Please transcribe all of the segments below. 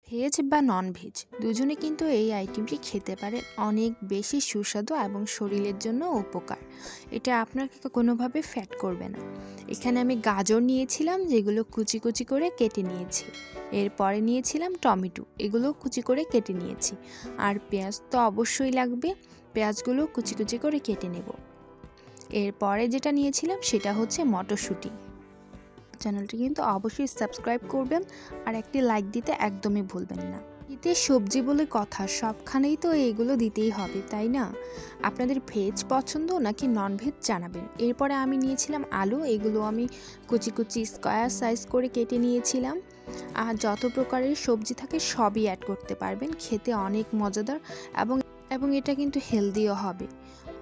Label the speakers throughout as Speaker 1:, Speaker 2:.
Speaker 1: Veg বা non veg দুজনে কিন্তু এই আইটেমটি খেতে পারেন, অনেক বেশি সুস্বাদু এবং শরীরের জন্য উপকার। এটা আপনাকে কোনোভাবে ফ্যাট করবে না। এখানে আমি গাজর নিয়েছিলাম, যেগুলো কুচি কুচি করে কেটে নিয়েছি। এরপরে নিয়েছিলাম টমেটো, এগুলো কুচি করে কেটে নিয়েছি। আর পেঁয়াজ তো অবশ্যই লাগবে, পেঁয়াজগুলো কুচি কুচি করে কেটে নেব। এরপরে যেটা নিয়েছিলাম সেটা হচ্ছে মটরশুঁটি। চ্যানেলটি কিন্তু অবশ্যই সাবস্ক্রাইব করবেন আর একটি লাইক দিতে একদমই ভুলবেন না। শীতের সবজি বলে কথা, সবখানেই তো এইগুলো দিতেই হবে, তাই না? আপনাদের ভেজ পছন্দ নাকি নন ভেজ জানাবেন। এরপরে আমি নিয়েছিলাম আলু, এগুলো আমি কুচি কুচি স্কোয়ার সাইজ করে কেটে নিয়েছিলাম। আর যত প্রকারের সবজি থাকে সবই অ্যাড করতে পারবেন, খেতে অনেক মজাদার এবং এবং এটা কিন্তু হেলদিও হবে,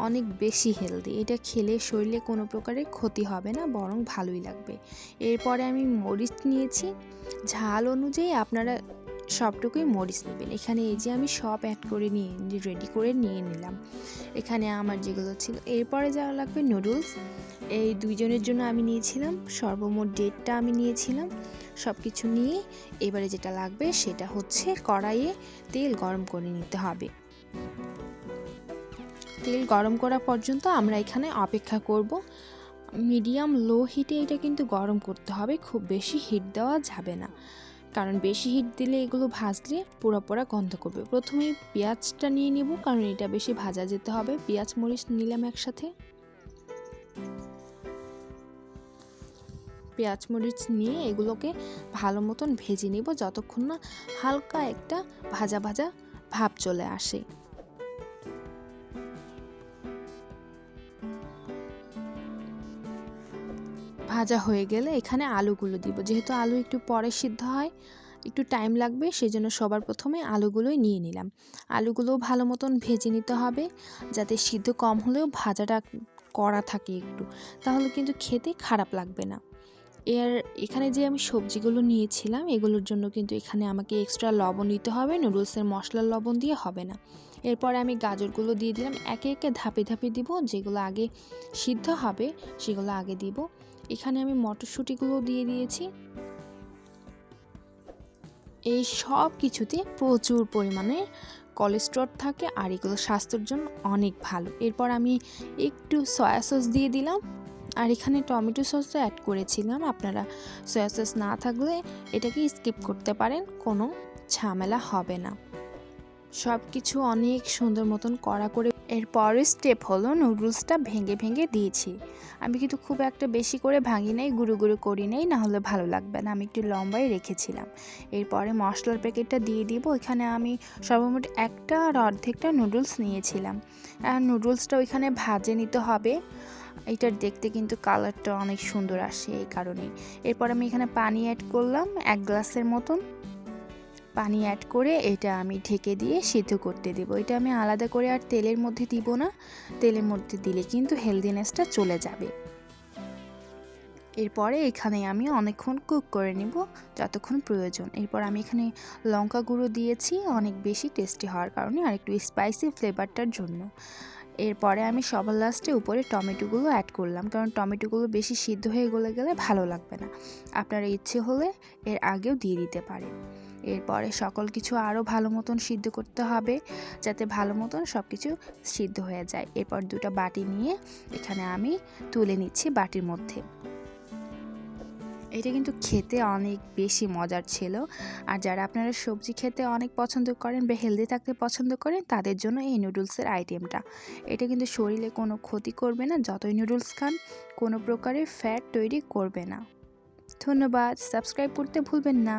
Speaker 1: অনেক বেশি হেলদি। এটা খেলে শরীরে কোনো প্রকারের ক্ষতি হবে না, বরং ভালোই লাগবে। এরপরে আমি মরিচ নিয়েছি, ঝাল অনুযায়ী আপনারা সবটুকুই মরিচ নেবেন। এখানে এই যে আমি সব অ্যাড করে নিয়ে রেডি করে নিয়ে নিলাম এখানে আমার যেগুলো ছিল। এরপরে যা লাগবে নুডলস, এই দুইজনের জন্য আমি নিয়েছিলাম সর্বমোট 1.5টা আমি নিয়েছিলাম। সব কিছু নিয়ে এবারে যেটা লাগবে সেটা হচ্ছে কড়াইয়ে তেল গরম করে নিতে হবে। তেল গরম করা পর্যন্ত আমরা এখানে অপেক্ষা করব। মিডিয়াম লো হিটে এটা কিন্তু গরম করতে হবে, খুব বেশি হিট দেওয়া যাবে না, কারণ বেশি হিট দিলে এগুলো ভাজলে পোড়া পোড়া গন্ধ করবে। প্রথমেই পেঁয়াজটা নিয়ে নিব, কারণ এটা বেশি ভাজা যেতে হবে। পেঁয়াজ মরিচ নিলাম একসাথে। পেঁয়াজ মরিচ নিয়ে এগুলোকে ভালো মতন ভেজে নিব, যতক্ষণ না হালকা একটা ভাজা ভাজা ভাব চলে আসে। ভাজা হয়ে গেলে এখানে আলুগুলো দিব। যেহেতু আলু একটু পরে সিদ্ধ হয়, একটু টাইম লাগবে, সেজন্য সবার প্রথমে আলুগুলোই নিয়ে নিলাম। আলুগুলো ভালো মতন ভেজে নিতে হবে, যাতে সিদ্ধ কম হলেও ভাজাটা কড়া থাকে একটু, তাহলে কিন্তু খেতে খারাপ লাগবে না। এখানে যে আমি সবজিগুলো নিয়েছিলাম, এগুলোর জন্য কিন্তু এখানে আমাকে এক্সট্রা লবণ দিতে হবে, নুডলসের মশলার লবণ দিয়ে হবে না। এরপরে আমি গাজরগুলো দিয়ে দিলাম, একে একে ধাপে ধাপে দিব, যেগুলো আগে সিদ্ধ হবে সেগুলো আগে দিব। এখানে আমি মটরশুঁটিগুলো দিয়ে দিয়েছি। এই সব কিছুতে প্রচুর পরিমাণে কোলেস্টেরল থাকে, আর এগুলো স্বাস্থ্যের জন্য অনেক ভালো। এরপর আমি একটু সয়া সস দিয়ে দিলাম, আর এখানে টমেটো সসও অ্যাড করেছিলাম। আপনারা সয়া সস না থাকলে এটাকে স্কিপ করতে পারেন, কোনো ঝামেলা হবে না। সব কিছু অনেক সুন্দর মতন কড়া করে এরপরের স্টেপ হলো নুডলসটা ভেঙে ভেঙে দিয়েছি। আমি কিন্তু খুব একটা বেশি করে ভাঙি নাই, গুঁড়ো গুঁড়ো করি নাই, নাহলে ভালো লাগবে না। আমি একটু লম্বাই রেখেছিলাম। এরপরে মশলার প্যাকেটটা দিয়ে দিব। এখানে আমি সর্বমোট একটা আর অর্ধেকটা নুডলস নিয়েছিলাম। আর নুডলসটা ওইখানে ভাজে নিতে হবে, এটার দেখতে কিন্তু কালারটা অনেক সুন্দর আসে এই কারণেই। এরপর আমি এখানে পানি অ্যাড করলাম 1 গ্লাসের মতন। পানি অ্যাড করে এটা আমি ঢেকে দিয়ে সিদ্ধ করতে দেব। এটা আমি আলাদা করে আর তেলের মধ্যে দিব না, তেলের মধ্যে দিলে কিন্তু হেলদিনেসটা চলে যাবে। এরপরে এখানে আমি অনেকক্ষণ কুক করে নিব, যতক্ষণ প্রয়োজন। এরপর আমি এখানে লঙ্কা গুঁড়ো দিয়েছি, অনেক বেশি টেস্টি হওয়ার কারণে, আর একটু স্পাইসি ফ্লেভারটার জন্য। এরপরে আমি সবার লাস্টে উপরে টমেটোগুলো অ্যাড করলাম, কারণ টমেটোগুলো বেশি সিদ্ধ হয়ে গলে গেলে ভালো লাগবে না। আপনারা ইচ্ছে হলে এর আগেও দিয়ে দিতে পারেন। এরপরে সকল কিছু আরও ভালো মতন সিদ্ধ করতে হবে, যাতে ভালো মতন সব কিছু সিদ্ধ হয়ে যায়। এরপর 2টা বাটি নিয়ে এখানে আমি তুলে নিচ্ছি বাটির মধ্যে। এটা কিন্তু খেতে অনেক বেশি মজার ছিল। আর যারা আপনারা সবজি খেতে অনেক পছন্দ করেন বা হেলদি থাকতে পছন্দ করেন, তাদের জন্য এই নুডলসের আইটেমটা। এটা কিন্তু শরীরে কোনো ক্ষতি করবে না, যতই নুডলস খান কোনো প্রকারের ফ্যাট তৈরি করবে না। ধন্যবাদ, সাবস্ক্রাইব করতে ভুলবেন না।